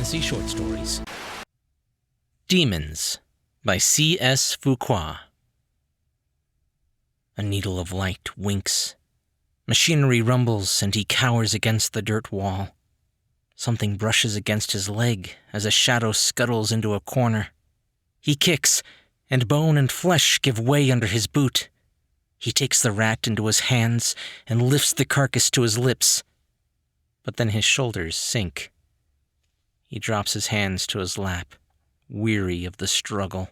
fantasy short stories. Demons by C.S. Fuqua. A needle of light winks. Machinery rumbles and he cowers against the dirt wall. Something brushes against his leg as a shadow scuttles into a corner. He kicks, and bone and flesh give way under his boot. He takes the rat into his hands and lifts the carcass to his lips. But then his shoulders sink. He drops his hands to his lap, weary of the struggle.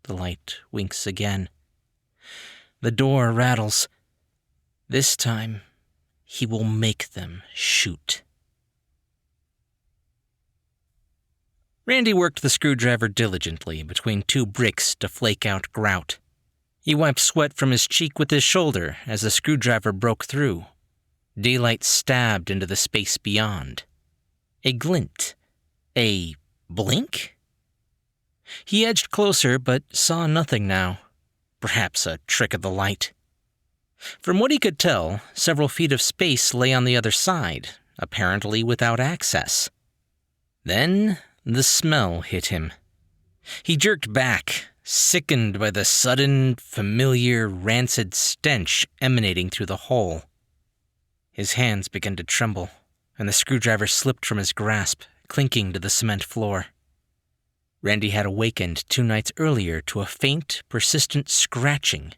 The light winks again. The door rattles. This time, he will make them shoot. Randy worked the screwdriver diligently between two bricks to flake out grout. He wiped sweat from his cheek with his shoulder as the screwdriver broke through. Daylight stabbed into the space beyond. A glint. A blink? He edged closer but saw nothing now. Perhaps a trick of the light. From what he could tell, several feet of space lay on the other side, apparently without access. Then the smell hit him. He jerked back, sickened by the sudden, familiar, rancid stench emanating through the hole. His hands began to tremble, and the screwdriver slipped from his grasp, clinking to the cement floor. Randy had awakened 2 nights earlier to a faint, persistent scratching.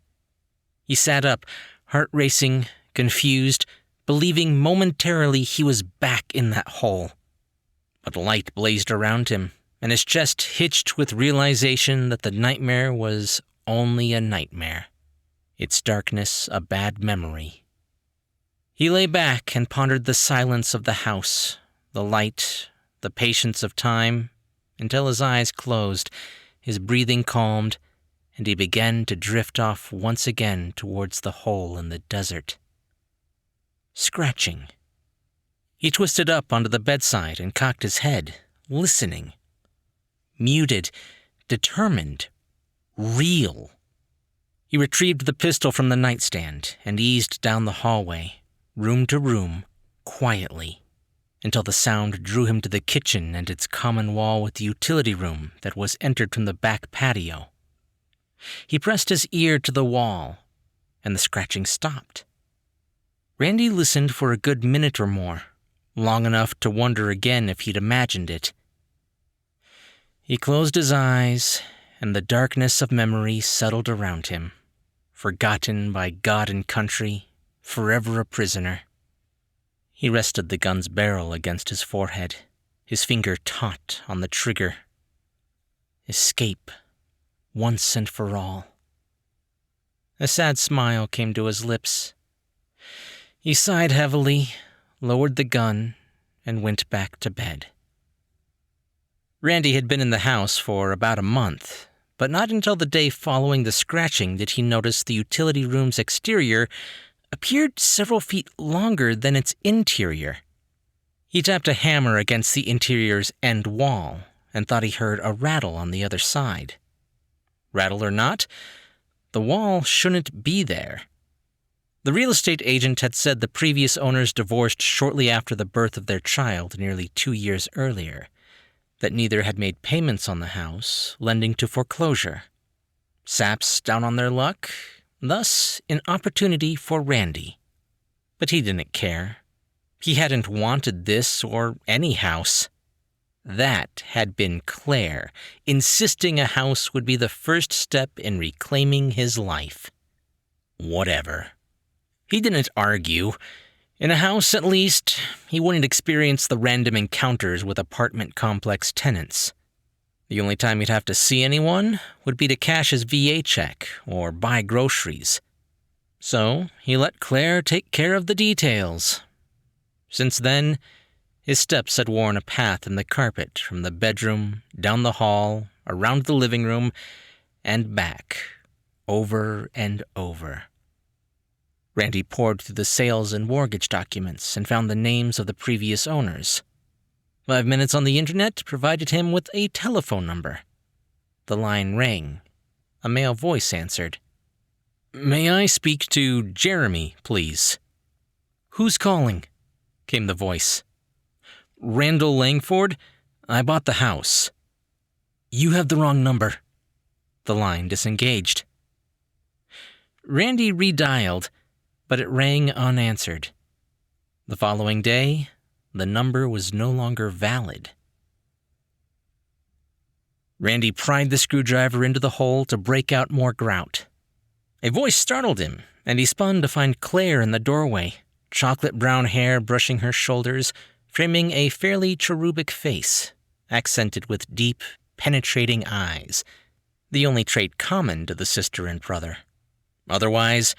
He sat up, heart racing, confused, believing momentarily he was back in that hole. But light blazed around him, and his chest hitched with realization that the nightmare was only a nightmare, its darkness a bad memory. He lay back and pondered the silence of the house, the light, the patience of time, until his eyes closed, his breathing calmed, and he began to drift off once again towards the hole in the desert. Scratching. He twisted up onto the bedside and cocked his head, listening. Muted, determined, real. He retrieved the pistol from the nightstand and eased down the hallway, room to room, quietly, until the sound drew him to the kitchen and its common wall with the utility room that was entered from the back patio. He pressed his ear to the wall, and the scratching stopped. Randy listened for a good minute or more, long enough to wonder again if he'd imagined it. He closed his eyes, and the darkness of memory settled around him, forgotten by God and country, forever a prisoner. He rested the gun's barrel against his forehead, his finger taut on the trigger. Escape, once and for all. A sad smile came to his lips. He sighed heavily, lowered the gun, and went back to bed. Randy had been in the house for about a month, but not until the day following the scratching did he notice the utility room's exterior appeared several feet longer than its interior. He tapped a hammer against the interior's end wall and thought he heard a rattle on the other side. Rattle or not, the wall shouldn't be there. The real estate agent had said the previous owners divorced shortly after the birth of their child nearly 2 years earlier, that neither had made payments on the house, lending to foreclosure. Saps down on their luck, thus an opportunity for Randy. But he didn't care. He hadn't wanted this or any house. That had been Claire, insisting a house would be the first step in reclaiming his life. Whatever. He didn't argue. In a house, at least, he wouldn't experience the random encounters with apartment complex tenants. The only time he'd have to see anyone would be to cash his VA check or buy groceries. So he let Claire take care of the details. Since then, his steps had worn a path in the carpet from the bedroom, down the hall, around the living room, and back, over and over. Randy pored through the sales and mortgage documents and found the names of the previous owners. 5 minutes on the internet provided him with a telephone number. The line rang. A male voice answered. "May I speak to Jeremy, please?" "Who's calling?" came the voice. Randall Langford? I bought the house. You have the wrong number. The line disengaged. Randy redialed, but it rang unanswered. The following day, the number was no longer valid. Randy pried the screwdriver into the hole to break out more grout. A voice startled him, and he spun to find Claire in the doorway, chocolate brown hair brushing her shoulders, framing a fairly cherubic face, accented with deep, penetrating eyes, the only trait common to the sister and brother. Otherwise,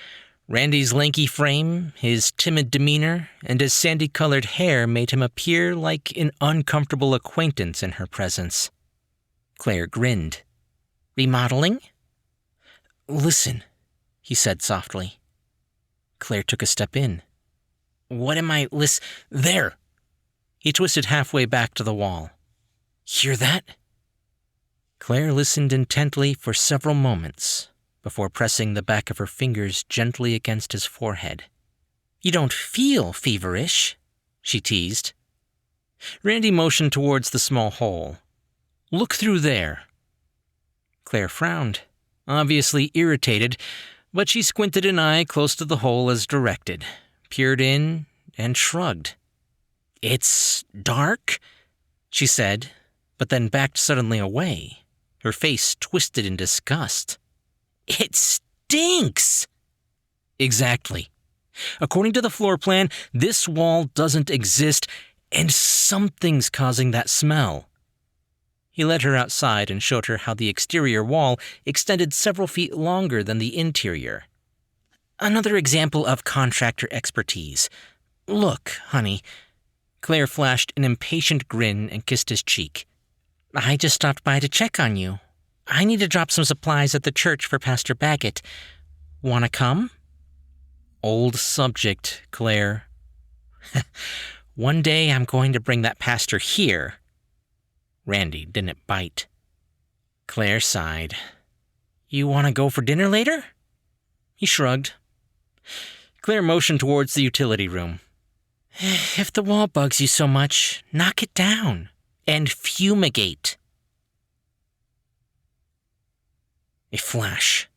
Randy's lanky frame, his timid demeanor, and his sandy-colored hair made him appear like an uncomfortable acquaintance in her presence. Claire grinned. Remodeling? Listen, he said softly. Claire took a step in. What am I There! He twisted halfway back to the wall. Hear that? Claire listened intently for several moments before pressing the back of her fingers gently against his forehead. You don't feel feverish, she teased. Randy motioned towards the small hole. Look through there. Claire frowned, obviously irritated, but she squinted an eye close to the hole as directed, peered in, and shrugged. It's dark, she said, but then backed suddenly away, her face twisted in disgust. It stinks! Exactly. According to the floor plan, this wall doesn't exist, and something's causing that smell. He led her outside and showed her how the exterior wall extended several feet longer than the interior. Another example of contractor expertise. Look, honey. Claire flashed an impatient grin and kissed his cheek. I just stopped by to check on you. I need to drop some supplies at the church for Pastor Baggett. Wanna come? Old subject, Claire. One day I'm going to bring that pastor here. Randy didn't bite. Claire sighed. You want to go for dinner later? He shrugged. Claire motioned towards the utility room. If the wall bugs you so much, knock it down and fumigate. A flash.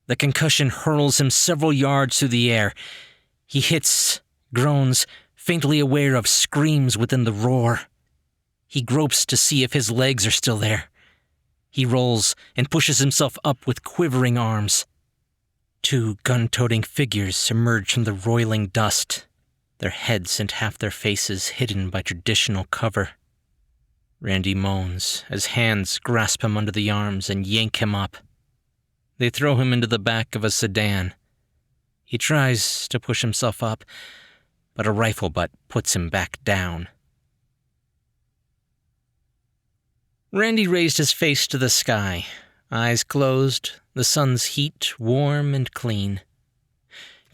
The concussion hurls him several yards through the air. He hits, groans, faintly aware of screams within the roar. He gropes to see if his legs are still there. He rolls and pushes himself up with quivering arms. Two gun-toting figures emerge from the roiling dust, their heads and half their faces hidden by traditional cover. Randy moans as hands grasp him under the arms and yank him up. They throw him into the back of a sedan. He tries to push himself up, but a rifle butt puts him back down. Randy raised his face to the sky, eyes closed, the sun's heat warm and clean.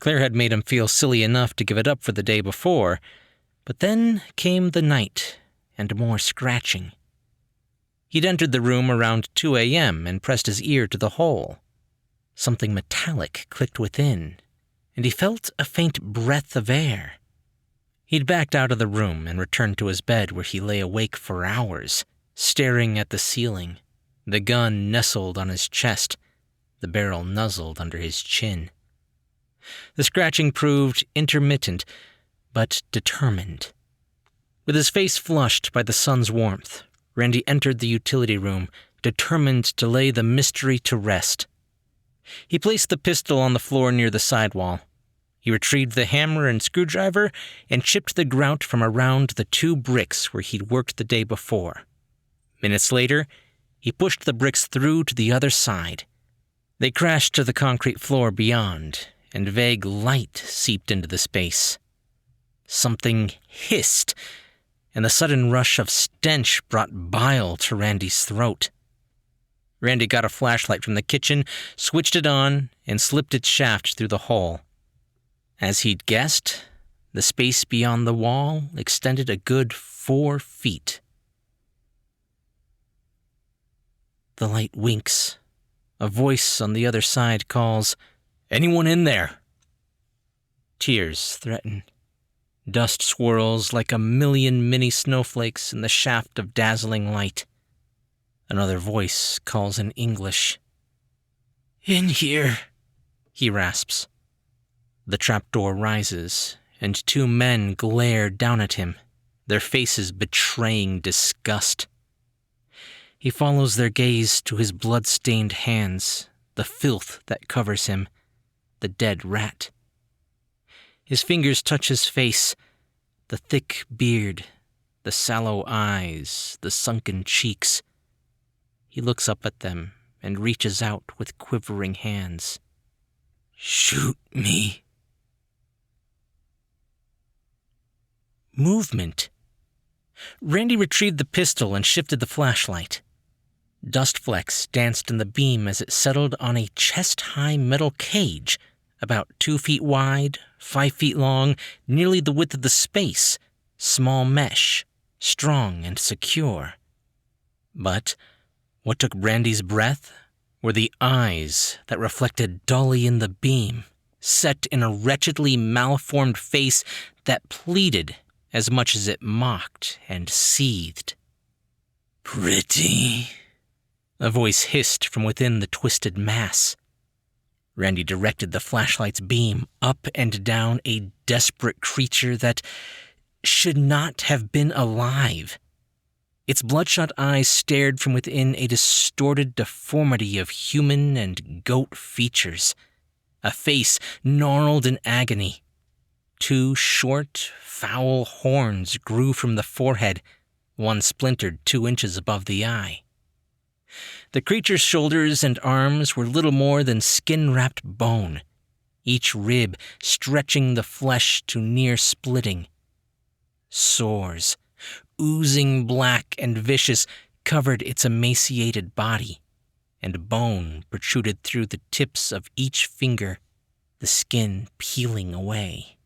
Claire had made him feel silly enough to give it up for the day before, but then came the night and more scratching. He'd entered the room around 2 a.m. and pressed his ear to the hole. Something metallic clicked within, and he felt a faint breath of air. He'd backed out of the room and returned to his bed where he lay awake for hours, staring at the ceiling, the gun nestled on his chest, the barrel nuzzled under his chin. The scratching proved intermittent, but determined. With his face flushed by the sun's warmth, Randy entered the utility room, determined to lay the mystery to rest. He placed the pistol on the floor near the sidewall. He retrieved the hammer and screwdriver and chipped the grout from around the 2 bricks where he'd worked the day before. Minutes later, he pushed the bricks through to the other side. They crashed to the concrete floor beyond, and vague light seeped into the space. Something hissed, and the sudden rush of stench brought bile to Randy's throat. Randy got a flashlight from the kitchen, switched it on, and slipped its shaft through the hole. As he'd guessed, the space beyond the wall extended a good 4 feet. The light winks. A voice on the other side calls, "Anyone in there?" Tears threaten. Dust swirls like a million mini snowflakes in the shaft of dazzling light. Another voice calls in English. "In here," he rasps. The trapdoor rises, and two men glare down at him, their faces betraying disgust. He follows their gaze to his blood-stained hands, the filth that covers him, the dead rat. His fingers touch his face, the thick beard, the sallow eyes, the sunken cheeks. He looks up at them and reaches out with quivering hands. "Shoot me." Movement. Randy retrieved the pistol and shifted the flashlight. Dust flecks danced in the beam as it settled on a chest-high metal cage, about 2 feet wide, 5 feet long, nearly the width of the space, small mesh, strong and secure. But what took Randy's breath were the eyes that reflected dully in the beam, set in a wretchedly malformed face that pleaded as much as it mocked and seethed. "Pretty," a voice hissed from within the twisted mass. Randy directed the flashlight's beam up and down a desperate creature that should not have been alive. Its bloodshot eyes stared from within a distorted deformity of human and goat features, a face gnarled in agony. 2 short, foul horns grew from the forehead, one splintered 2 inches above the eye. The creature's shoulders and arms were little more than skin-wrapped bone, each rib stretching the flesh to near splitting. Sores, oozing black and vicious, covered its emaciated body, and bone protruded through the tips of each finger, the skin peeling away.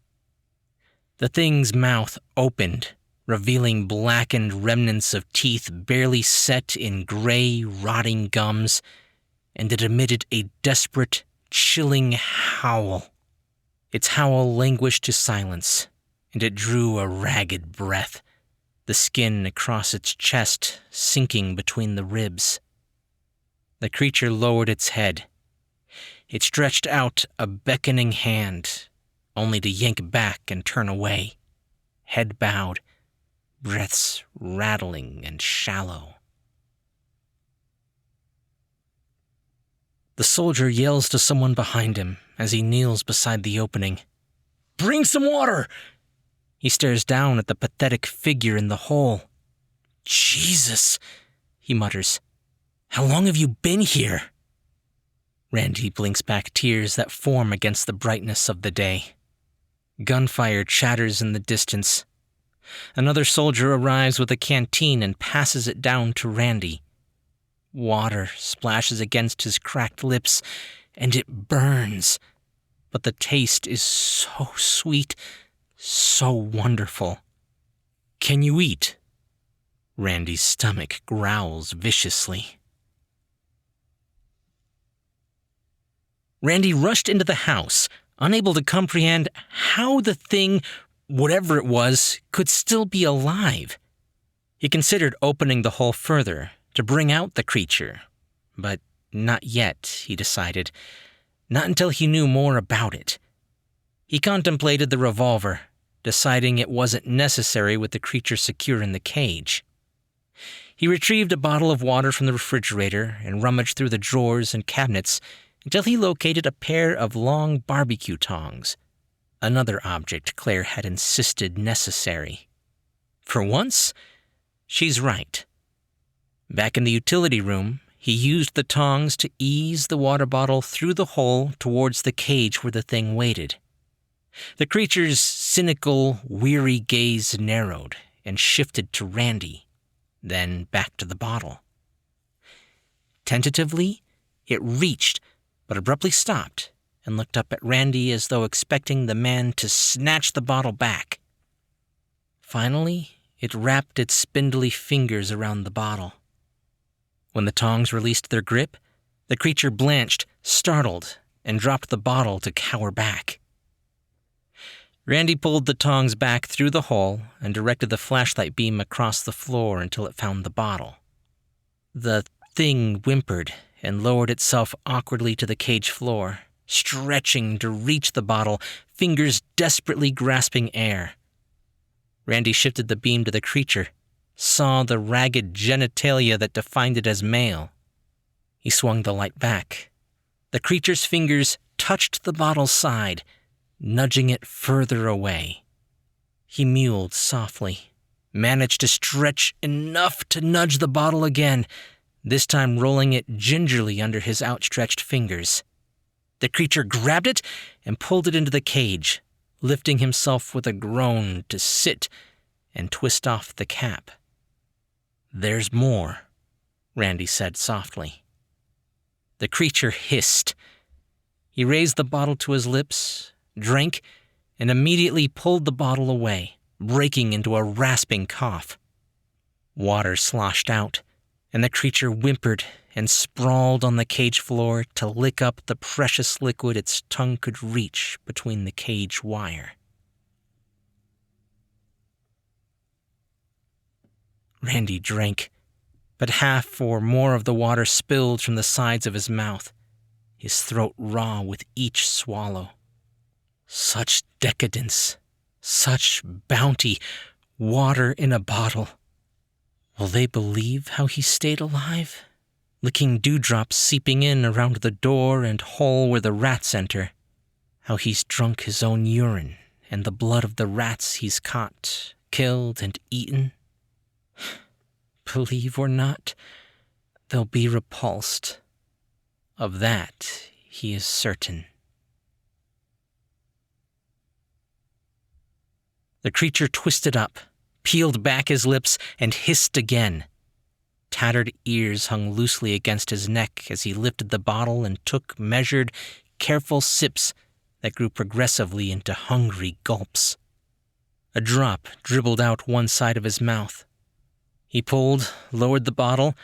The thing's mouth opened, revealing blackened remnants of teeth barely set in gray, rotting gums, and it emitted a desperate, chilling howl. Its howl languished to silence, and it drew a ragged breath, the skin across its chest sinking between the ribs. The creature lowered its head. It stretched out a beckoning hand, only to yank back and turn away, head bowed, breaths rattling and shallow. The soldier yells to someone behind him as he kneels beside the opening. "Bring some water!" He stares down at the pathetic figure in the hole. "Jesus," he mutters. "How long have you been here?" Randy blinks back tears that form against the brightness of the day. Gunfire chatters in the distance. Another soldier arrives with a canteen and passes it down to Randy. Water splashes against his cracked lips, and it burns. But the taste is so sweet, so wonderful. "Can you eat?" Randy's stomach growls viciously. Randy rushed into the house, unable to comprehend how the thing, whatever it was, could still be alive. He considered opening the hole further to bring out the creature, but not yet, he decided. Not until he knew more about it. He contemplated the revolver, deciding it wasn't necessary with the creature secure in the cage. He retrieved a bottle of water from the refrigerator and rummaged through the drawers and cabinets until he located a pair of long barbecue tongs, another object Claire had insisted necessary. For once, she's right. Back in the utility room, he used the tongs to ease the water bottle through the hole towards the cage where the thing waited. The creature's cynical, weary gaze narrowed and shifted to Randy, then back to the bottle. Tentatively, it reached, but abruptly stopped and looked up at Randy as though expecting the man to snatch the bottle back. Finally, it wrapped its spindly fingers around the bottle. When the tongs released their grip, the creature blanched, startled, and dropped the bottle to cower back. Randy pulled the tongs back through the hole and directed the flashlight beam across the floor until it found the bottle. The thing whimpered and lowered itself awkwardly to the cage floor, stretching to reach the bottle, fingers desperately grasping air. Randy shifted the beam to the creature, saw the ragged genitalia that defined it as male. He swung the light back. The creature's fingers touched the bottle's side, nudging it further away. He mewed softly, managed to stretch enough to nudge the bottle again, this time rolling it gingerly under his outstretched fingers. The creature grabbed it and pulled it into the cage, lifting himself with a groan to sit and twist off the cap. "There's more," Randy said softly. The creature hissed. He raised the bottle to his lips, drank, and immediately pulled the bottle away, breaking into a rasping cough. Water sloshed out, and the creature whimpered and sprawled on the cage floor to lick up the precious liquid its tongue could reach between the cage wire. Randy drank, but half or more of the water spilled from the sides of his mouth, his throat raw with each swallow. Such decadence, such bounty, water in a bottle. Will they believe how he stayed alive? Licking dewdrops seeping in around the door and hole where the rats enter. How he's drunk his own urine and the blood of the rats he's caught, killed, and eaten. Believe or not, they'll be repulsed. Of that, he is certain. The creature twisted up, peeled back his lips, and hissed again. Tattered ears hung loosely against his neck as he lifted the bottle and took measured, careful sips that grew progressively into hungry gulps. A drop dribbled out one side of his mouth. He pulled, lowered the bottle,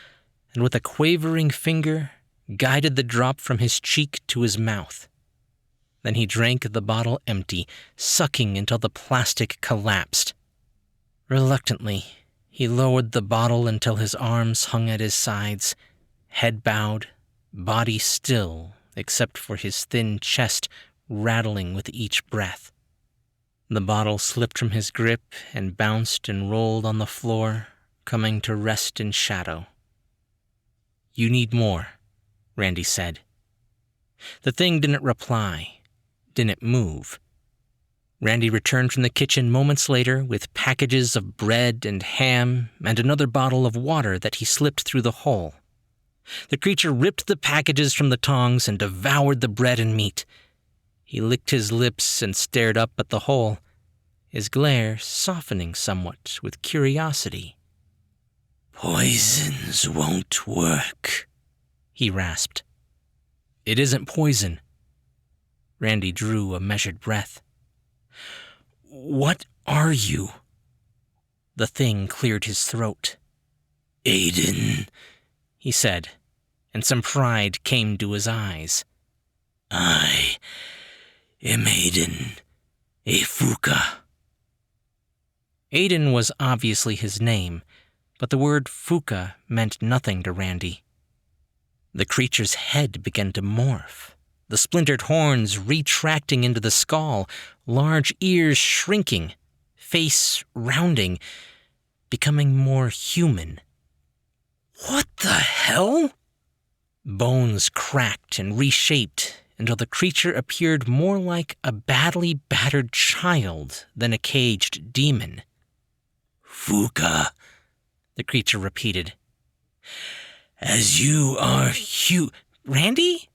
and with a quavering finger, guided the drop from his cheek to his mouth. Then he drank the bottle empty, sucking until the plastic collapsed. Reluctantly, he lowered the bottle until his arms hung at his sides, head bowed, body still except for his thin chest rattling with each breath. The bottle slipped from his grip and bounced and rolled on the floor, coming to rest in shadow. "You need more," Randy said. The thing didn't reply, didn't move. Randy returned from the kitchen moments later with packages of bread and ham and another bottle of water that he slipped through the hole. The creature ripped the packages from the tongs and devoured the bread and meat. He licked his lips and stared up at the hole, his glare softening somewhat with curiosity. "Poisons won't work," he rasped. "It isn't poison." Randy drew a measured breath. "What are you?" The thing cleared his throat. "Aiden," he said, and some pride came to his eyes. "I am Aiden, a Fuqua." Aiden was obviously his name, but the word Fuqua meant nothing to Randy. The creature's head began to morph, the splintered horns retracting into the skull, large ears shrinking, face rounding, becoming more human. "What the hell?" Bones cracked and reshaped until the creature appeared more like a badly battered child than a caged demon. "Fuqua," the creature repeated. "As you are Randy?"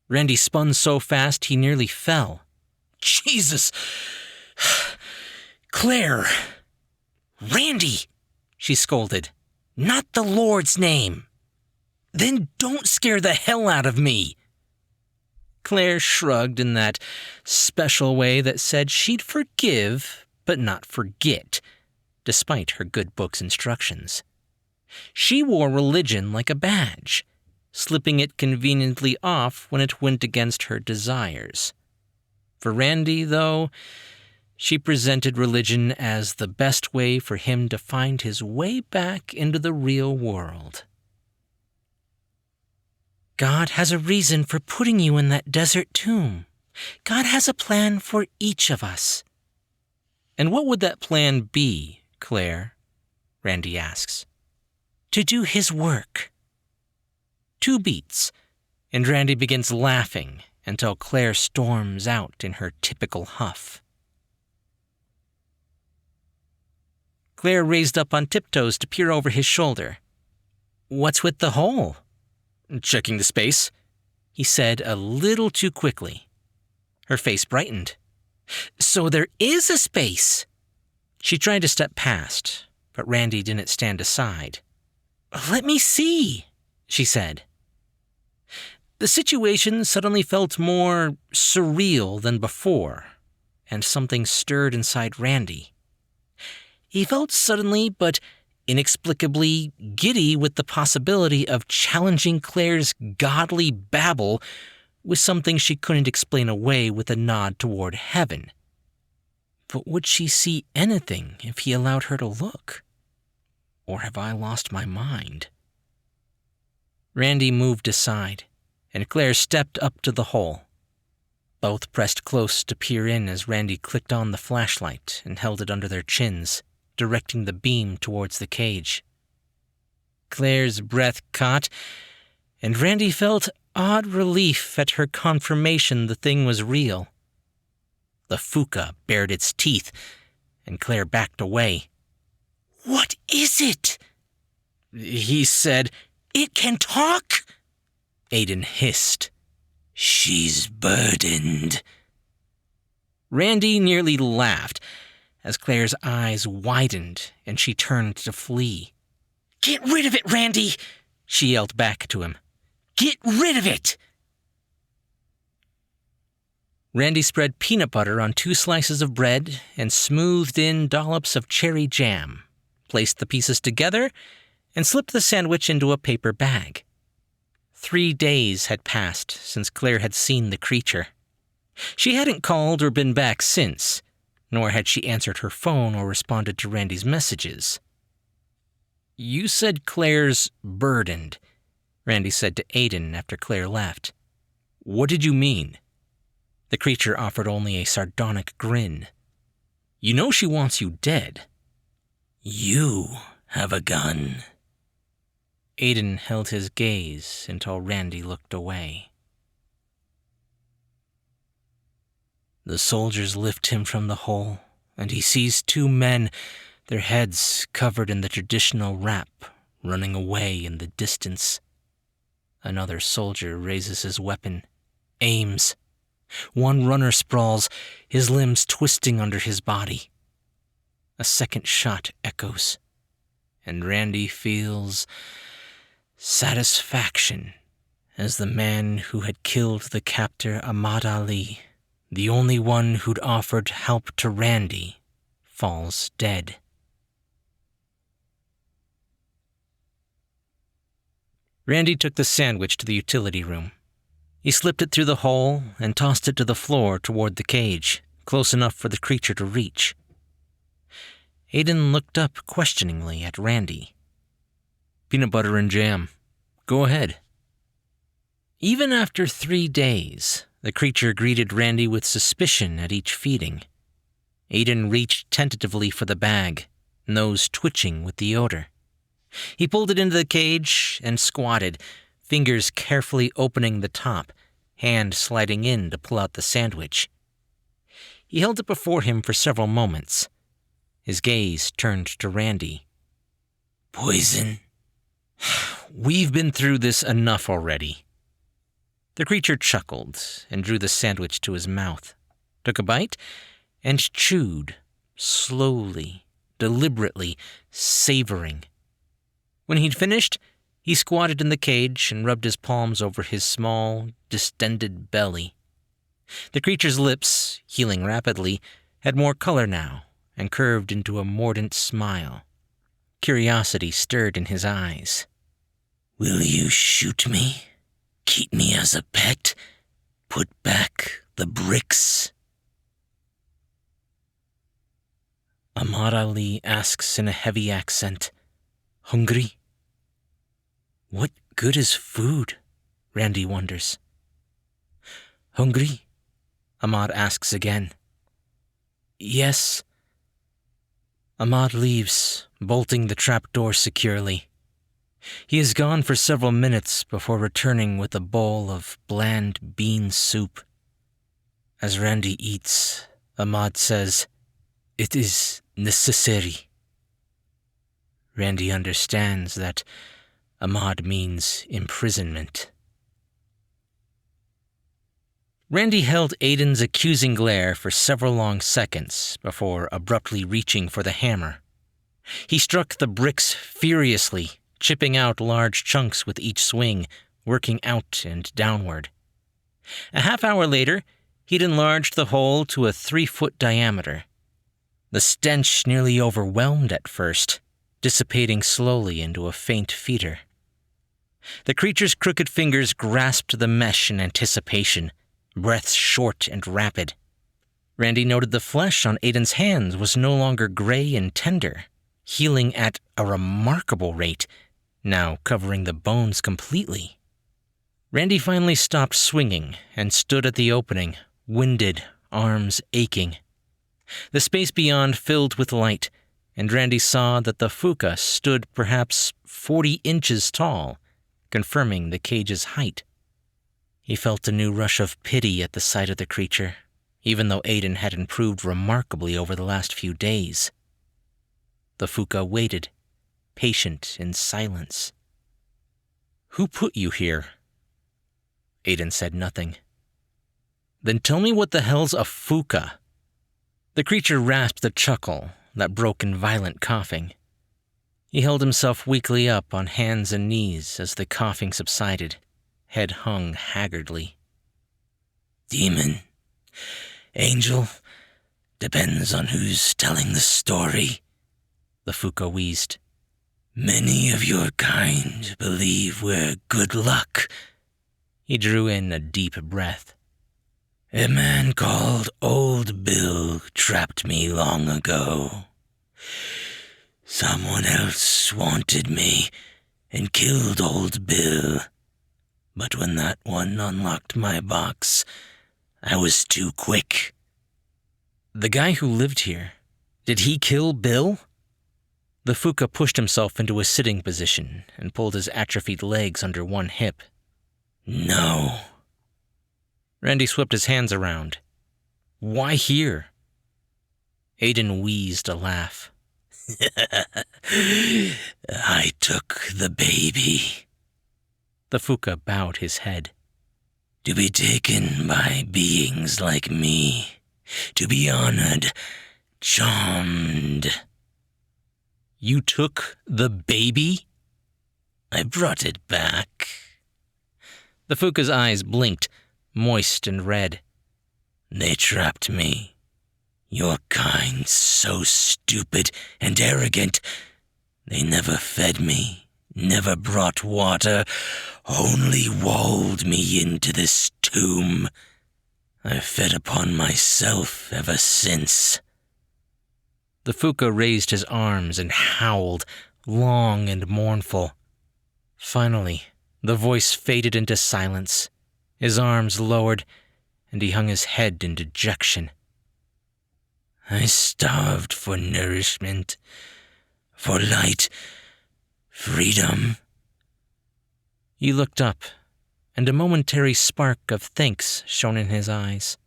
Randy spun so fast he nearly fell. "Jesus! Claire!" "Randy!" she scolded. "Not the Lord's name!" "Then don't scare the hell out of me!" Claire shrugged in that special way that said she'd forgive but not forget, despite her good book's instructions. She wore religion like a badge, slipping it conveniently off when it went against her desires. For Randy, though, She presented religion as the best way for him to find his way back into the real world. God has a reason for putting you in that desert tomb. God has a plan for each of us. And what would that plan be, Claire? Randy asks. To do his work. 2 beats, and Randy begins laughing until Claire storms out in her typical huff. Claire raised up on tiptoes to peer over his shoulder. What's with the hole? Checking the space, he said a little too quickly. Her face brightened. So there is a space. She tried to step past, but Randy didn't stand aside. Let me see, she said. The situation suddenly felt more surreal than before, and something stirred inside Randy. He felt suddenly but inexplicably giddy with the possibility of challenging Claire's godly babble with something she couldn't explain away with a nod toward heaven. But would she see anything if he allowed her to look? Or have I lost my mind? Randy moved aside, and Claire stepped up to the hole. Both pressed close to peer in as Randy clicked on the flashlight and held it under their chins, directing the beam towards the cage. Claire's breath caught, and Randy felt odd relief at her confirmation the thing was real. The Fuqua bared its teeth, and Claire backed away. What is it? He said. It can talk? Aiden hissed. She's burdened. Randy nearly laughed as Claire's eyes widened and she turned to flee. Get rid of it, Randy! She yelled back to him. Get rid of it! Randy spread peanut butter on 2 slices of bread and smoothed in dollops of cherry jam, placed the pieces together, and slipped the sandwich into a paper bag. 3 days had passed since Claire had seen the creature. She hadn't called or been back since, nor had she answered her phone or responded to Randy's messages. You said Claire's burdened, Randy said to Aiden after Claire left. What did you mean? The creature offered only a sardonic grin. You know she wants you dead. You have a gun. Aiden held his gaze until Randy looked away. The soldiers lift him from the hole, and he sees 2 men, their heads covered in the traditional wrap, running away in the distance. Another soldier raises his weapon, aims. One runner sprawls, his limbs twisting under his body. A second shot echoes, and Randy feels satisfaction as the man who had killed the captor Ahmad Ali, the only one who'd offered help to Randy, falls dead. Randy took the sandwich to the utility room. He slipped it through the hole and tossed it to the floor toward the cage, close enough for the creature to reach. Aiden looked up questioningly at Randy. Peanut butter and jam. Go ahead. Even after 3 days, the creature greeted Randy with suspicion at each feeding. Aiden reached tentatively for the bag, nose twitching with the odor. He pulled it into the cage and squatted, fingers carefully opening the top, hand sliding in to pull out the sandwich. He held it before him for several moments. His gaze turned to Randy. Poison? We've been through this enough already. The creature chuckled and drew the sandwich to his mouth, took a bite, and chewed, slowly, deliberately, savoring. When he'd finished, he squatted in the cage and rubbed his palms over his small, distended belly. The creature's lips, healing rapidly, had more color now and curved into a mordant smile. Curiosity stirred in his eyes. Will you shoot me? Keep me as a pet? Put back the bricks? Ahmad Ali asks in a heavy accent. Hungry? What good is food? Randy wonders. Hungry? Ahmad asks again. Yes. Ahmad leaves, bolting the trapdoor securely. He is gone for several minutes before returning with a bowl of bland bean soup. As Randy eats, Ahmad says, It is necessary. Randy understands that Ahmad means imprisonment. Randy held Aiden's accusing glare for several long seconds before abruptly reaching for the hammer. He struck the bricks furiously, chipping out large chunks with each swing, working out and downward. A half-hour later, he'd enlarged the hole to a 3-foot diameter. The stench nearly overwhelmed at first, dissipating slowly into a faint fetor. The creature's crooked fingers grasped the mesh in anticipation, breaths short and rapid. Randy noted the flesh on Aiden's hands was no longer gray and tender, healing at a remarkable rate, now covering the bones completely. Randy finally stopped swinging and stood at the opening, winded, arms aching. The space beyond filled with light, and Randy saw that the Fuqua stood perhaps 40 inches tall, confirming the cage's height. He felt a new rush of pity at the sight of the creature, even though Aiden had improved remarkably over the last few days. The Fuqua waited, patient in silence. Who put you here? Aiden said nothing. Then tell me what the hell's a Fuqua? The creature rasped a chuckle that broke in violent coughing. He held himself weakly up on hands and knees as the coughing subsided, head hung haggardly. Demon, angel, depends on who's telling the story, the Fuqua wheezed. Many of your kind believe we're good luck. He drew in a deep breath. A man called Old Bill trapped me long ago. Someone else wanted me and killed Old Bill. But when that one unlocked my box, I was too quick. The guy who lived here, did he kill Bill? The Fuqua pushed himself into a sitting position and pulled his atrophied legs under one hip. No. Randy swept his hands around. Why here? Aiden wheezed a laugh. I took the baby. The Fuqua bowed his head. To be taken by beings like me, to be honored, charmed. You took the baby? I brought it back. The Fuqua's eyes blinked, moist and red. They trapped me. Your kind so stupid and arrogant. They never fed me, never brought water, only walled me into this tomb. I've fed upon myself ever since. The Fuqua raised his arms and howled, long and mournful. Finally, the voice faded into silence. His arms lowered, and he hung his head in dejection. I starved for nourishment, for light, freedom. He looked up, and a momentary spark of thanks shone in his eyes.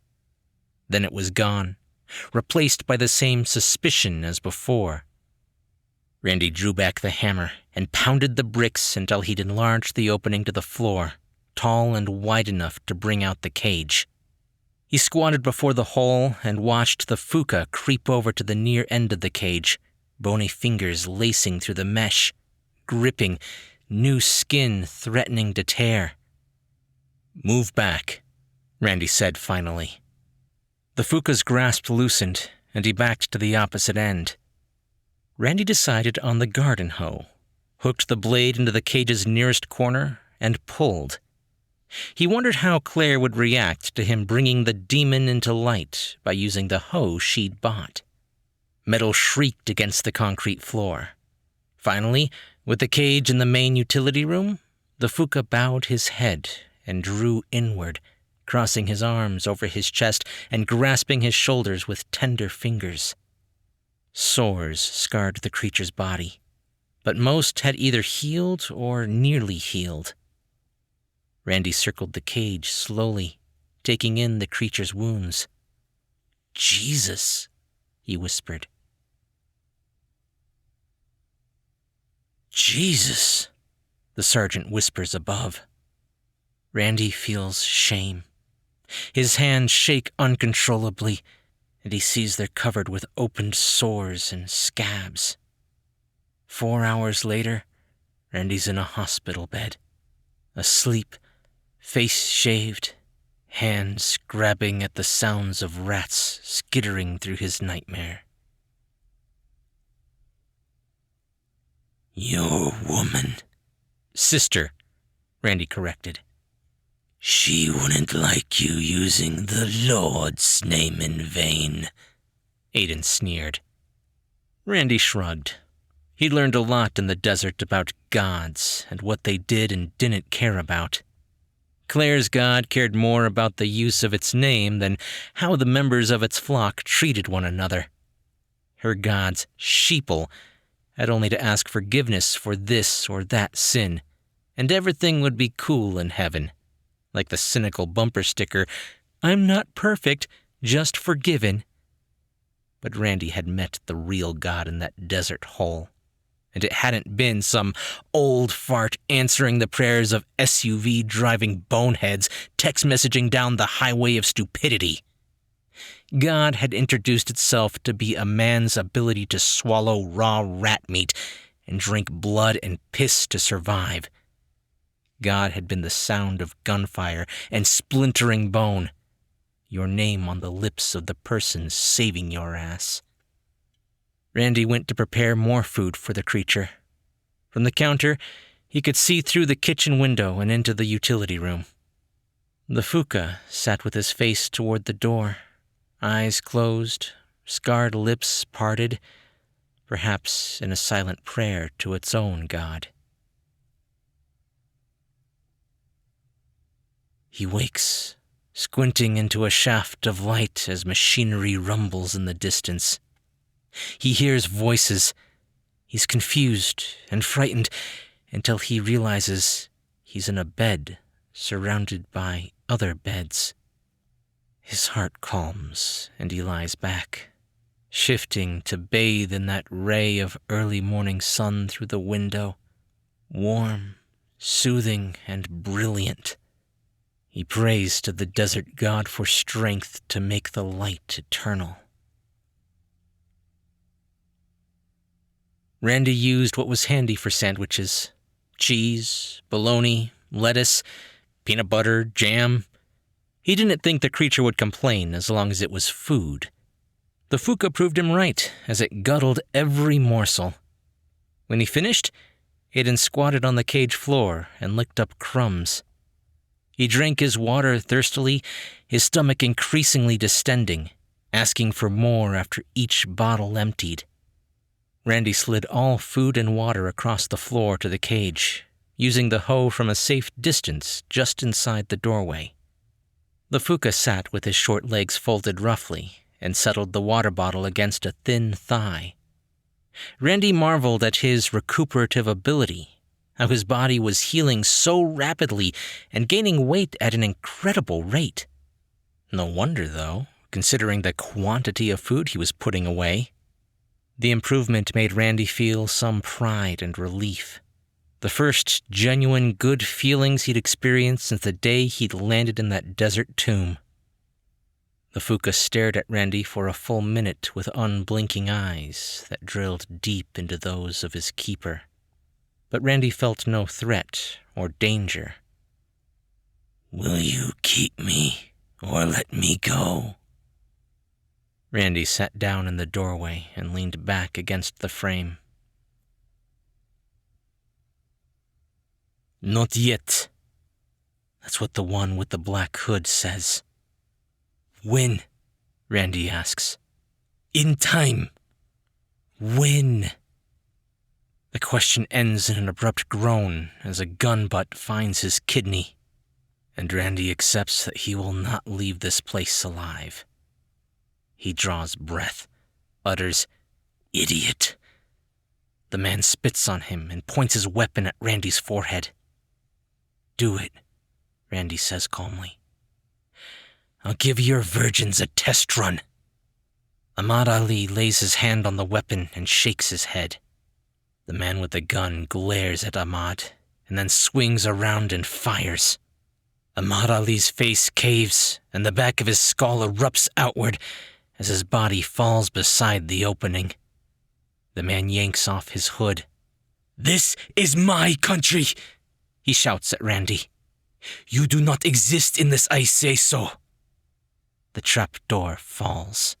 Then it was gone, replaced by the same suspicion as before. Randy drew back the hammer and pounded the bricks until he'd enlarged the opening to the floor, tall and wide enough to bring out the cage. He squatted before the hole and watched the Fuqua creep over to the near end of the cage, bony fingers lacing through the mesh, gripping, new skin threatening to tear. Move back, Randy said finally. The Fuqua's grasp loosened, and he backed to the opposite end. Randy decided on the garden hoe, hooked the blade into the cage's nearest corner, and pulled. He wondered how Claire would react to him bringing the demon into light by using the hoe she'd bought. Metal shrieked against the concrete floor. Finally, with the cage in the main utility room, the Fuqua bowed his head and drew inward, crossing his arms over his chest and grasping his shoulders with tender fingers. Sores scarred the creature's body, but most had either healed or nearly healed. Randy circled the cage slowly, taking in the creature's wounds. "Jesus," he whispered. "Jesus," the sergeant whispers above. Randy feels shame. His hands shake uncontrollably, and he sees they're covered with opened sores and scabs. 4 hours later, Randy's in a hospital bed, asleep, face shaved, hands grabbing at the sounds of rats skittering through his nightmare. "Your woman." "Sister," Randy corrected. "She wouldn't like you using the Lord's name in vain," Aiden sneered. Randy shrugged. He'd learned a lot in the desert about gods and what they did and didn't care about. Claire's god cared more about the use of its name than how the members of its flock treated one another. Her god's sheeple had only to ask forgiveness for this or that sin, and everything would be cool in heaven. Like the cynical bumper sticker, "I'm not perfect, just forgiven." But Randy had met the real God in that desert hole, and it hadn't been some old fart answering the prayers of SUV-driving boneheads text messaging down the highway of stupidity. God had introduced itself to be a man's ability to swallow raw rat meat and drink blood and piss to survive. God had been the sound of gunfire and splintering bone, your name on the lips of the person saving your ass. Randy went to prepare more food for the creature. From the counter, he could see through the kitchen window and into the utility room. The Fuqua sat with his face toward the door, eyes closed, scarred lips parted, perhaps in a silent prayer to its own God. He wakes, squinting into a shaft of light as machinery rumbles in the distance. He hears voices. He's confused and frightened until he realizes he's in a bed surrounded by other beds. His heart calms and he lies back, shifting to bathe in that ray of early morning sun through the window, warm, soothing, and brilliant. He prays to the desert god for strength to make the light eternal. Randy used what was handy for sandwiches: cheese, bologna, lettuce, peanut butter, jam. He didn't think the creature would complain as long as it was food. The Fuqua proved him right as it guttled every morsel. When he finished, Aiden squatted on the cage floor and licked up crumbs. He drank his water thirstily, his stomach increasingly distending, asking for more after each bottle emptied. Randy slid all food and water across the floor to the cage, using the hoe from a safe distance just inside the doorway. The Fuqua sat with his short legs folded roughly and settled the water bottle against a thin thigh. Randy marveled at his recuperative ability, how his body was healing so rapidly and gaining weight at an incredible rate. No wonder, though, considering the quantity of food he was putting away. The improvement made Randy feel some pride and relief. The first genuine good feelings he'd experienced since the day he'd landed in that desert tomb. The Fuqua stared at Randy for a full minute with unblinking eyes that drilled deep into those of his keeper. But Randy felt no threat or danger. "Will you keep me or let me go?" Randy sat down in the doorway and leaned back against the frame. "Not yet." That's what the one with the black hood says. "When?" Randy asks. "In time," win? The question ends in an abrupt groan as a gun butt finds his kidney, and Randy accepts that he will not leave this place alive. He draws breath, utters, "Idiot." The man spits on him and points his weapon at Randy's forehead. "Do it," Randy says calmly. "I'll give your virgins a test run." Ahmad Ali lays his hand on the weapon and shakes his head. The man with the gun glares at Ahmad and then swings around and fires. Ahmad Ali's face caves and the back of his skull erupts outward as his body falls beside the opening. The man yanks off his hood. "This is my country," he shouts at Randy. "You do not exist in this, I say so." The trap door falls.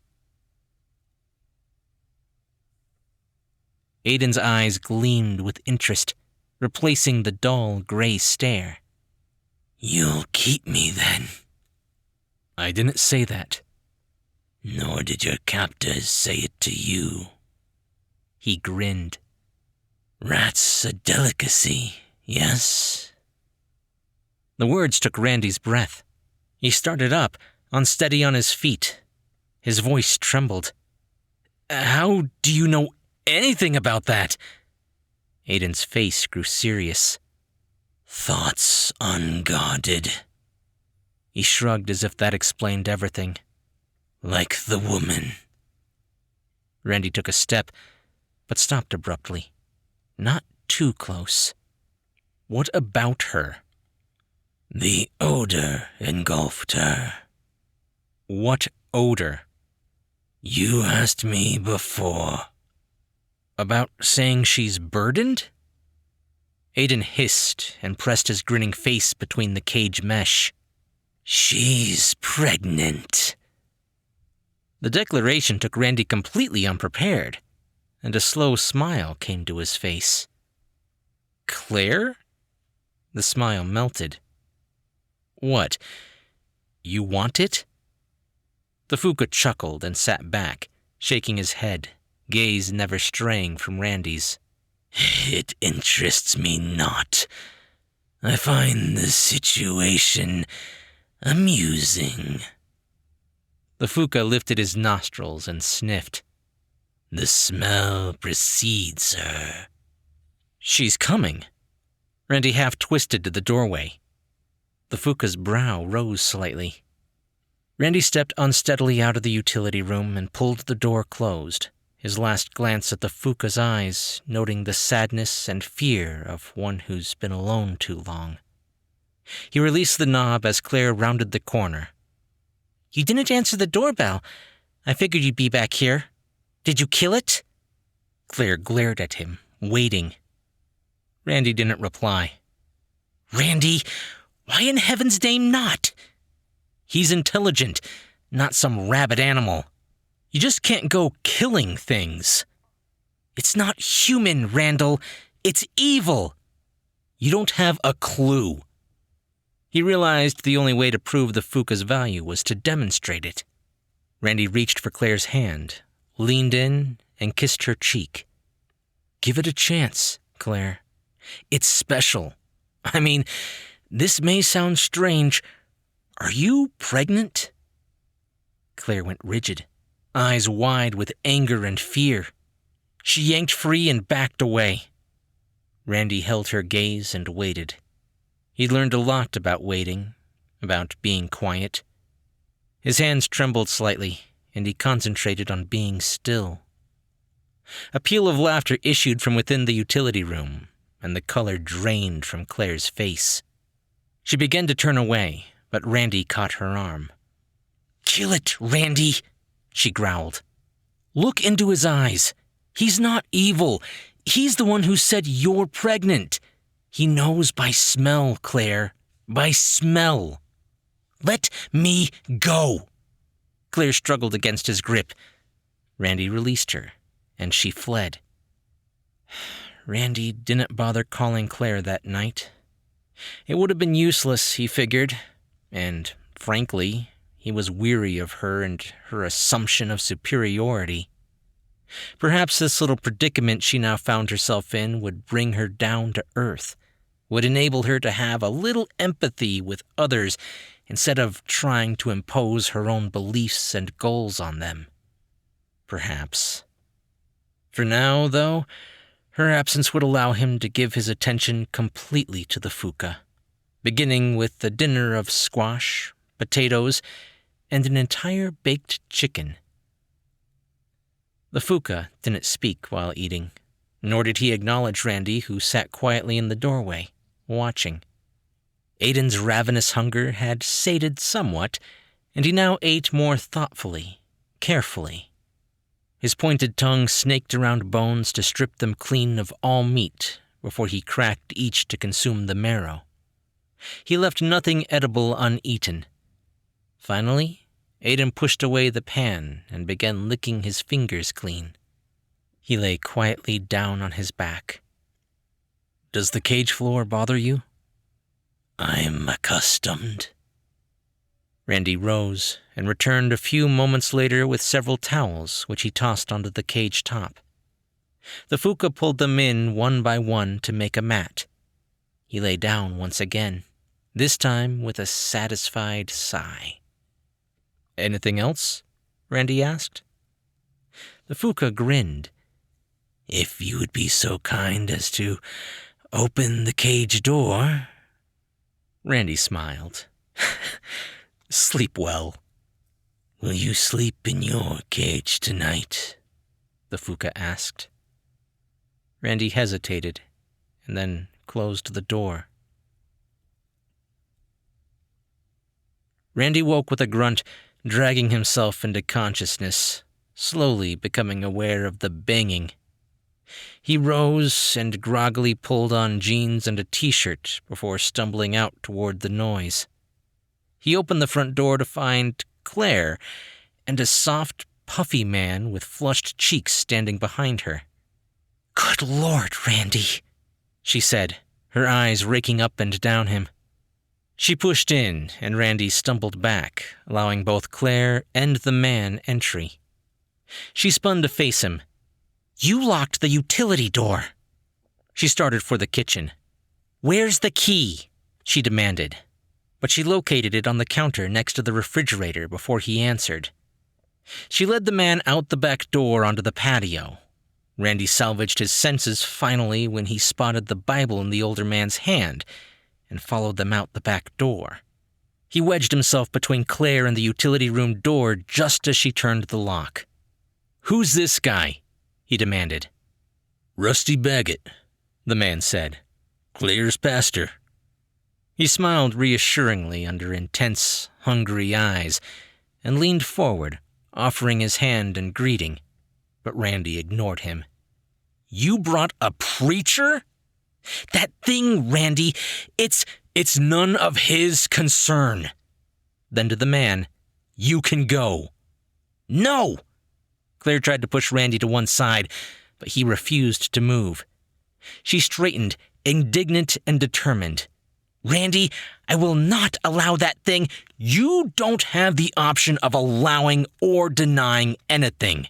Aiden's eyes gleamed with interest, replacing the dull gray stare. "You'll keep me then." "I didn't say that." "Nor did your captors say it to you." He grinned. "Rat's a delicacy, yes?" The words took Randy's breath. He started up, unsteady on his feet. His voice trembled. "How do you know anything about that?" Aiden's face grew serious. "Thoughts unguarded." He shrugged as if that explained everything. "Like the woman." Randy took a step, but stopped abruptly. Not too close. What about her? "The odor engulfed her." "What odor?" "You asked me before." "About saying she's burdened?" Aiden hissed and pressed his grinning face between the cage mesh. "She's pregnant." The declaration took Randy completely unprepared, and a slow smile came to his face. "Claire?" The smile melted. "What? You want it?" The Fuqua chuckled and sat back, shaking his head, gaze never straying from Randy's. "It interests me not. I find the situation amusing." The Fuqua lifted his nostrils and sniffed. "The smell precedes her." "She's coming." Randy half twisted to the doorway. The Fuqua's brow rose slightly. Randy stepped unsteadily out of the utility room and pulled the door closed, his last glance at the Fuqua's eyes, noting the sadness and fear of one who's been alone too long. He released the knob as Claire rounded the corner. "You didn't answer the doorbell. I figured you'd be back here. Did you kill it?" Claire glared at him, waiting. Randy didn't reply. "Randy, why in heaven's name not? He's intelligent, not some rabid animal. You just can't go killing things." "It's not human, Randall. It's evil." "You don't have a clue." He realized the only way to prove the Fuqua's value was to demonstrate it. Randy reached for Claire's hand, leaned in, and kissed her cheek. "Give it a chance, Claire. It's special. I mean, this may sound strange. Are you pregnant?" Claire went rigid, eyes wide with anger and fear. She yanked free and backed away. Randy held her gaze and waited. He'd learned a lot about waiting, about being quiet. His hands trembled slightly, and he concentrated on being still. A peal of laughter issued from within the utility room, and the color drained from Claire's face. She began to turn away, but Randy caught her arm. "Kill it, Randy," she growled. "Look into his eyes. He's not evil. He's the one who said you're pregnant. He knows by smell, Claire. By smell. Let me go." Claire struggled against his grip. Randy released her, and she fled. Randy didn't bother calling Claire that night. It would have been useless, he figured, and, frankly, he was weary of her and her assumption of superiority. Perhaps this little predicament she now found herself in would bring her down to earth, would enable her to have a little empathy with others instead of trying to impose her own beliefs and goals on them. Perhaps. For now, though, her absence would allow him to give his attention completely to the Fuqua, beginning with a dinner of squash, potatoes, and an entire baked chicken. The Fuqua didn't speak while eating, nor did he acknowledge Randy, who sat quietly in the doorway, watching. Aiden's ravenous hunger had sated somewhat, and he now ate more thoughtfully, carefully. His pointed tongue snaked around bones to strip them clean of all meat before he cracked each to consume the marrow. He left nothing edible uneaten. Finally, Aiden pushed away the pan and began licking his fingers clean. He lay quietly down on his back. "Does the cage floor bother you?" "I'm accustomed." Randy rose and returned a few moments later with several towels, which he tossed onto the cage top. The Fuqua pulled them in one by one to make a mat. He lay down once again, this time with a satisfied sigh. "Anything else?" Randy asked. The Fuqua grinned. "If you would be so kind as to open the cage door." Randy smiled. "Sleep well." "Will you sleep in your cage tonight?" the Fuqua asked. Randy hesitated and then closed the door. Randy woke with a grunt, dragging himself into consciousness, slowly becoming aware of the banging. He rose and groggily pulled on jeans and a t-shirt before stumbling out toward the noise. He opened the front door to find Claire and a soft, puffy man with flushed cheeks standing behind her. "Good Lord, Randy," she said, her eyes raking up and down him. She pushed in, and Randy stumbled back, allowing both Claire and the man entry. She spun to face him. "You locked the utility door." She started for the kitchen. "Where's the key?" she demanded, but she located it on the counter next to the refrigerator before he answered. She led the man out the back door onto the patio. Randy salvaged his senses finally when he spotted the Bible in the older man's hand and followed them out the back door. He wedged himself between Claire and the utility room door just as she turned the lock. "Who's this guy?" he demanded. "Rusty Baggett," the man said. "Claire's pastor." He smiled reassuringly under intense, hungry eyes and leaned forward, offering his hand in greeting, but Randy ignored him. "You brought a preacher?" "That thing, Randy, it's none of his concern." Then to the man, "You can go." "No!" Claire tried to push Randy to one side, but he refused to move. She straightened, indignant and determined. "Randy, I will not allow that thing. You don't have the option of allowing or denying anything."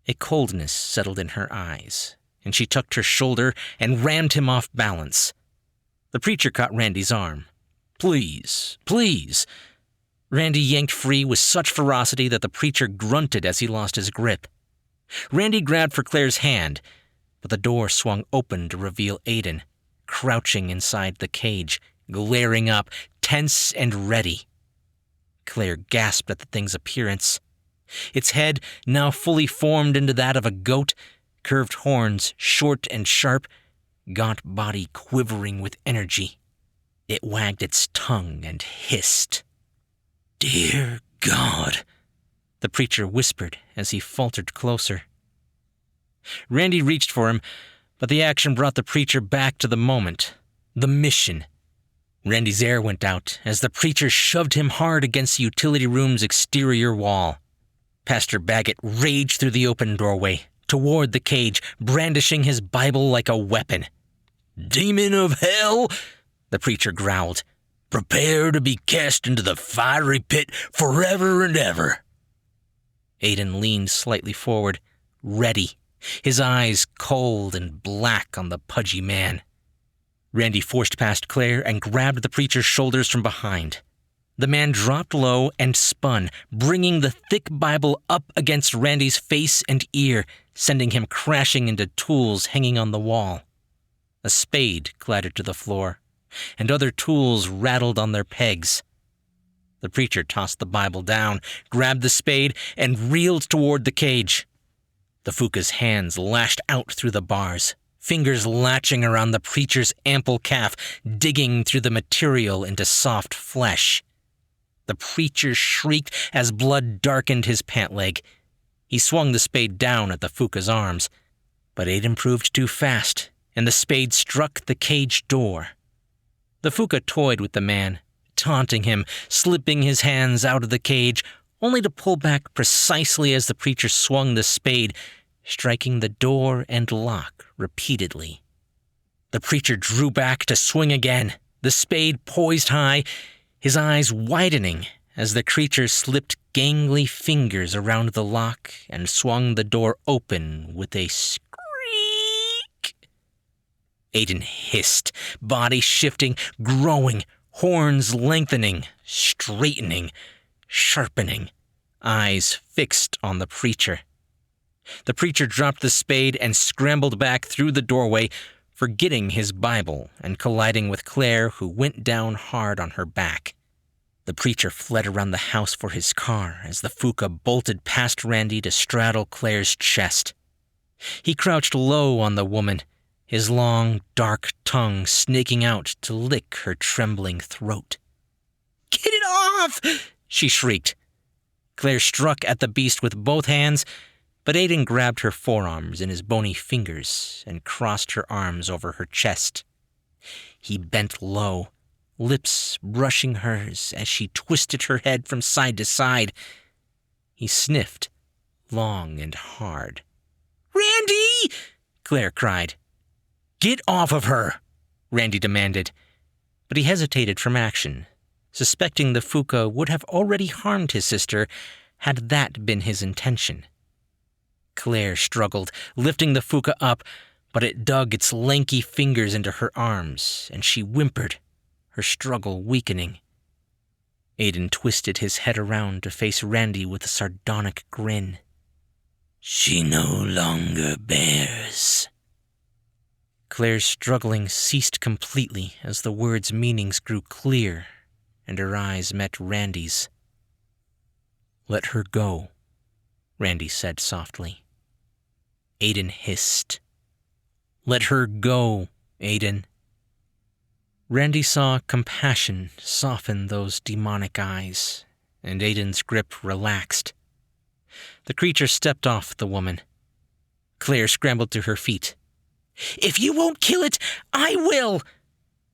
A coldness settled in her eyes, and she tucked her shoulder and rammed him off balance. The preacher caught Randy's arm. "Please, please." Randy yanked free with such ferocity that the preacher grunted as he lost his grip. Randy grabbed for Claire's hand, but the door swung open to reveal Aiden, crouching inside the cage, glaring up, tense and ready. Claire gasped at the thing's appearance. Its head, now fully formed into that of a goat, curved horns short and sharp, gaunt body quivering with energy. It wagged its tongue and hissed. "Dear God," the preacher whispered as he faltered closer. Randy reached for him, but the action brought the preacher back to the moment, the mission. Randy's air went out as the preacher shoved him hard against the utility room's exterior wall. Pastor Baggett raged through the open doorway, toward the cage, brandishing his Bible like a weapon. "Demon of hell," the preacher growled, "prepare to be cast into the fiery pit forever and ever." Aiden leaned slightly forward, ready, his eyes cold and black on the pudgy man. Randy forced past Claire and grabbed the preacher's shoulders from behind. The man dropped low and spun, bringing the thick Bible up against Randy's face and ear, sending him crashing into tools hanging on the wall. A spade clattered to the floor, and other tools rattled on their pegs. The preacher tossed the Bible down, grabbed the spade, and reeled toward the cage. The Fuqua's hands lashed out through the bars, fingers latching around the preacher's ample calf, digging through the material into soft flesh. The preacher shrieked as blood darkened his pant leg. He swung the spade down at the Fuqua's arms, but Aiden proved too fast, and the spade struck the cage door. The Fuqua toyed with the man, taunting him, slipping his hands out of the cage, only to pull back precisely as the preacher swung the spade, striking the door and lock repeatedly. The preacher drew back to swing again, the spade poised high, his eyes widening as the creature slipped gangly fingers around the lock and swung the door open with a skreek. Aiden hissed, body shifting, growing, horns lengthening, straightening, sharpening, eyes fixed on the preacher. The preacher dropped the spade and scrambled back through the doorway, forgetting his Bible and colliding with Claire, who went down hard on her back. The preacher fled around the house for his car as the Fuqua bolted past Randy to straddle Claire's chest. He crouched low on the woman, his long, dark tongue snaking out to lick her trembling throat. "Get it off!" she shrieked. Claire struck at the beast with both hands, but Aiden grabbed her forearms in his bony fingers and crossed her arms over her chest. He bent low, lips brushing hers as she twisted her head from side to side. He sniffed, long and hard. "Randy!" Claire cried. "Get off of her!" Randy demanded, but he hesitated from action, suspecting the Fuqua would have already harmed his sister had that been his intention. Claire struggled, lifting the Fuqua up, but it dug its lanky fingers into her arms, and she whimpered, her struggle weakening. Aiden twisted his head around to face Randy with a sardonic grin. "She no longer bears." Claire's struggling ceased completely as the words' meanings grew clear, and her eyes met Randy's. "Let her go," Randy said softly. Aiden hissed. "Let her go, Aiden." Randy saw compassion soften those demonic eyes, and Aiden's grip relaxed. The creature stepped off the woman. Claire scrambled to her feet. "If you won't kill it, I will!"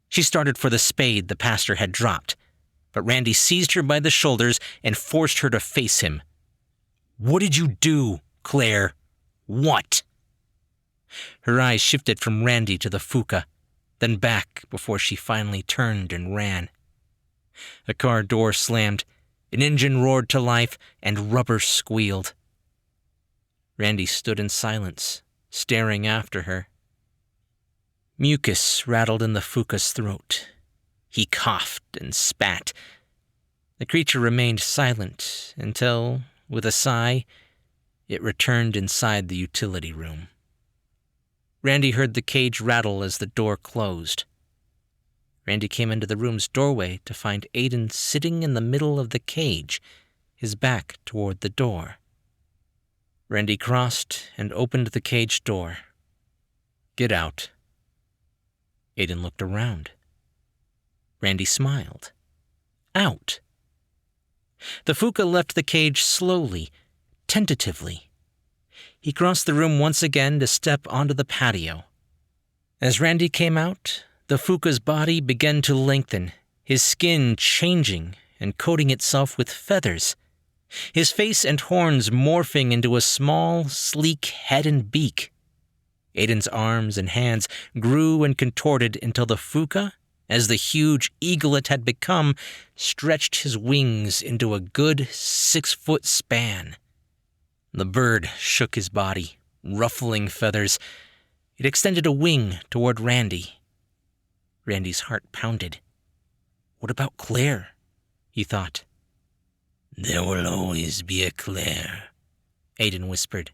She started for the spade the pastor had dropped, but Randy seized her by the shoulders and forced her to face him. "What did you do, Claire? What?" Her eyes shifted from Randy to the Fuqua, then back before she finally turned and ran. A car door slammed, an engine roared to life, and rubber squealed. Randy stood in silence, staring after her. Mucus rattled in the Fuqua's throat. He coughed and spat. The creature remained silent until, with a sigh, it returned inside the utility room. Randy heard the cage rattle as the door closed. Randy came into the room's doorway to find Aiden sitting in the middle of the cage, his back toward the door. Randy crossed and opened the cage door. "Get out." Aiden looked around. Randy smiled. Out. The Fuqua left the cage slowly, tentatively. He crossed the room once again to step onto the patio. As Randy came out, the Fuqua's body began to lengthen, his skin changing and coating itself with feathers, his face and horns morphing into a small, sleek head and beak. Aiden's arms and hands grew and contorted until the Fuqua, as the huge eagle it had become, stretched his wings into a good 6-foot span. The bird shook his body, ruffling feathers. It extended a wing toward Randy. Randy's heart pounded. What about Claire? He thought. There will always be a Claire, Aiden whispered.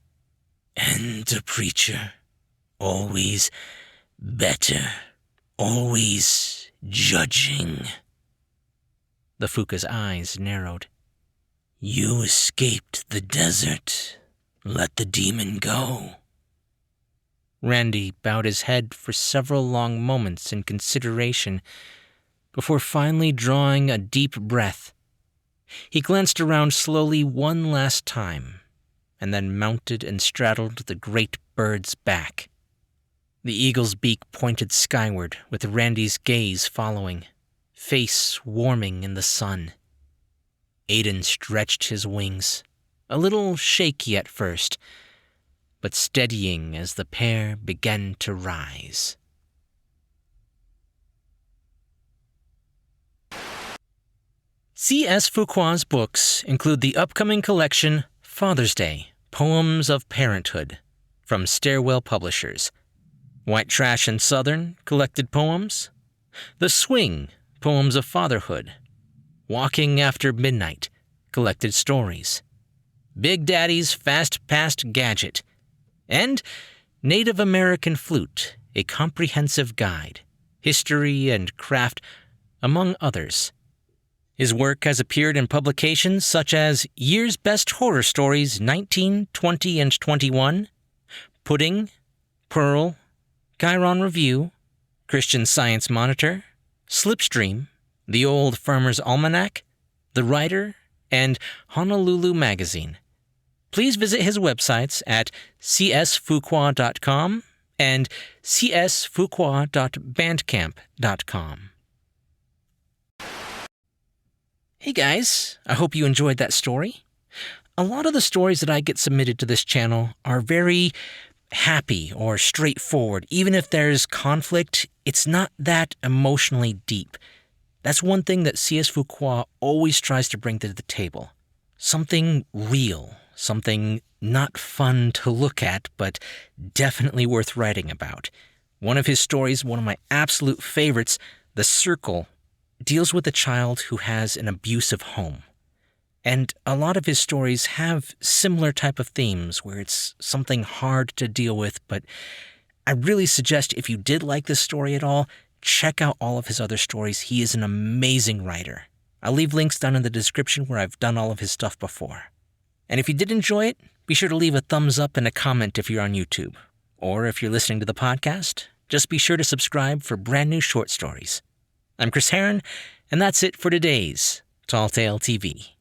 And a preacher. Always better. Always judging. The Fuqa's eyes narrowed. You escaped the desert. Let the demon go. Randy bowed his head for several long moments in consideration before finally drawing a deep breath. He glanced around slowly one last time and then mounted and straddled the great bird's back. The eagle's beak pointed skyward with Randy's gaze following, face warming in the sun. Aiden stretched his wings, a little shaky at first, but steadying as the pair began to rise. C.S. Fuqua's books include the upcoming collection Father's Day, Poems of Parenthood, from Stairwell Publishers, White Trash and Southern, collected poems, The Swing, Poems of Fatherhood, Walking After Midnight, collected stories, Big Daddy's Fast Past Gadget, and Native American Flute, a comprehensive guide, history and craft, among others. His work has appeared in publications such as Year's Best Horror Stories 19, 20, and 21, Pudding, Pearl, Chiron Review, Christian Science Monitor, Slipstream, The Old Farmer's Almanac, The Writer, and Honolulu Magazine. Please visit his websites at csfuqua.com and csfuqua.bandcamp.com. Hey guys, I hope you enjoyed that story. A lot of the stories that I get submitted to this channel are very happy or straightforward. Even if there's conflict, it's not that emotionally deep. That's one thing that C.S. Fuqua always tries to bring to the table. Something real, something not fun to look at, but definitely worth writing about. One of his stories, one of my absolute favorites, The Circle, deals with a child who has an abusive home. And a lot of his stories have similar type of themes where it's something hard to deal with, but I really suggest if you did like this story at all, check out all of his other stories. He is an amazing writer. I'll leave links down in the description where I've done all of his stuff before. And if you did enjoy it, be sure to leave a thumbs up and a comment if you're on YouTube. Or if you're listening to the podcast, just be sure to subscribe for brand new short stories. I'm Chris Herron, and that's it for today's Tall Tale TV.